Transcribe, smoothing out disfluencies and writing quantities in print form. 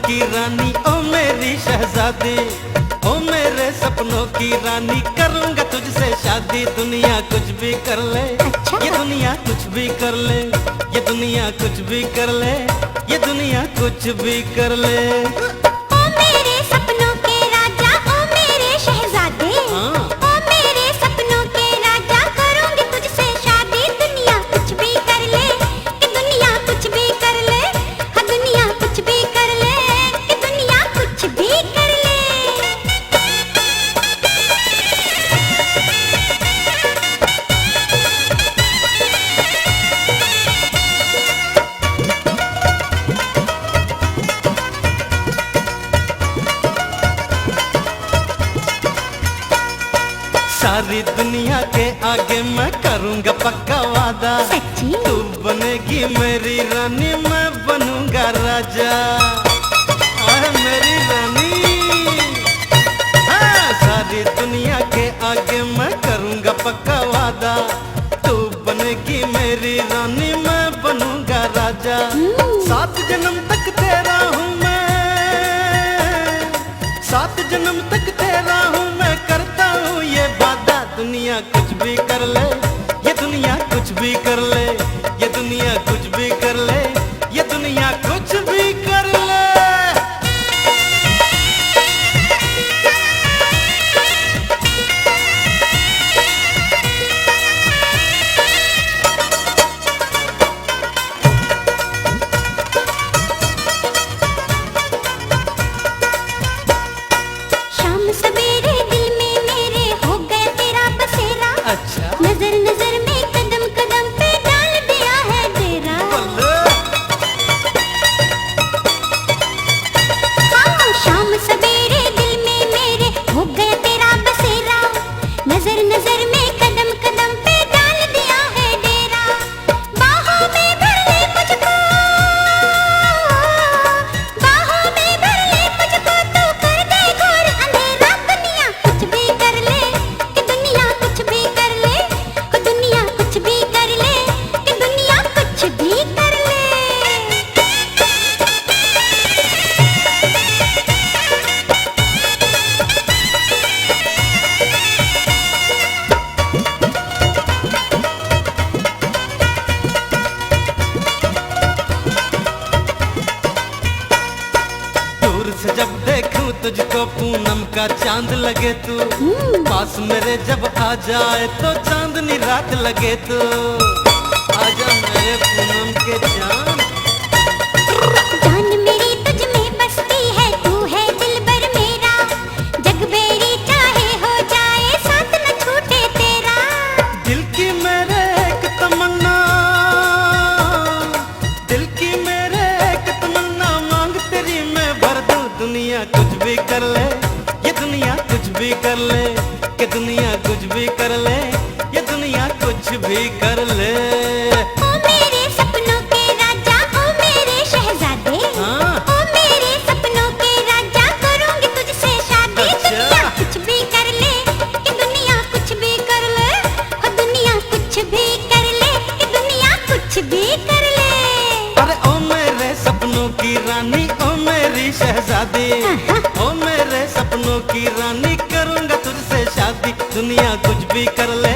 की रानी ओ मेरी शहजादी, ओ मेरे सपनों की रानी, करूँगा तुझसे शादी। दुनिया कुछ भी कर ले, अच्छा। ये दुनिया कुछ भी कर ले, ये दुनिया कुछ भी कर ले, ये दुनिया कुछ भी कर ले। ओ मेरे सपनों के राजा, ओ मेरे शहजादे, हाँ। ओ मेरे सपनों के राजा, करूँगी तुझसे शादी। दुनिया कुछ भी कर ले, कि दुनिया कुछ भी कर ले, हाँ दुनिया कुछ भी कर ले, कि दुनिया कुछ भी कर ले। सारी दुनिया के आगे मैं करूँगा पक्का वादा, सच्ची? तू बनेगी मेरी रानी, मैं बनूंगा राजा। आह मेरी रानी, हाँ सारी दुनिया के आगे मैं करूँगा पक्का वादा, तू बनेगी मेरी रानी, मैं बनूंगा राजा। 7 जन्म तक तेरा हूँ मैं, 7 जन्म तक तेरा हूँ मैं, करता हूँ ये वादा। दुनिया कुछ भी कर ले, ये दुनिया कुछ भी कर ले, ये दुनिया कुछ भी कर ले, ये दुनिया कुछ भी कर ले। शाम सवेरे दिल में मेरे हो गया तेरा बसेरा, अच्छा नजर नजर में कदम कदम पे डाल दिया है डेरा। हाँ शाम सवेरे दिल में मेरे हो गया तेरा बसेरा, नजर नजर में कदम कदम पे डाल दिया है डेरा। बाहों में भर ले मुझको, बाहों में भर ले मुझको, तू कर दे घोर अंधेरा। दुनिया कुछ भी कर ले, कि दुनिया कुछ भी कर ले, ओ दुनिया कुछ भी कर ले, कि दुनिया कुछ भी कर ले। दूर से जब देखूं तुझको पूनम का चांद लगे तू, पास मेरे जब आ जाए तो चांदनी रात लगे तू। आजा मेरे पूनम के चांद। जान मेरी तुझ में बसती है, तू है दिलबर मेरा, जग बेरी चाहे हो जाए साथ न छूटे तेरा। दिल की मेरे एक तमन्ना, दिल की मेरे एक तमन्ना, मांग तेरी मैं भर दूं। दुनिया कुछ भी कर ले, ये दुनिया कुछ भी कर ले, कि दुनिया कुछ भी कर ले, ये दुनिया कुछ भी कर ले। ओ मेरे सपनों के राजा, ओ मेरे शहजादे, हाँ। ओ मेरे सपनों के राजा, करूँगी तुझसे शादी। अच्छा। दुनिया कुछ भी कर ले, कि दुनिया कुछ भी कर ले, ओ दुनिया कुछ भी कर ले, कि दुनिया कुछ भी कर ले। अरे ओ मेरे सपनों की रानी, ओ मेरी शहजादी, ओ मेरे सपनों की रानी, करूँगा तुझसे शादी। दुनिया कुछ भी कर ले,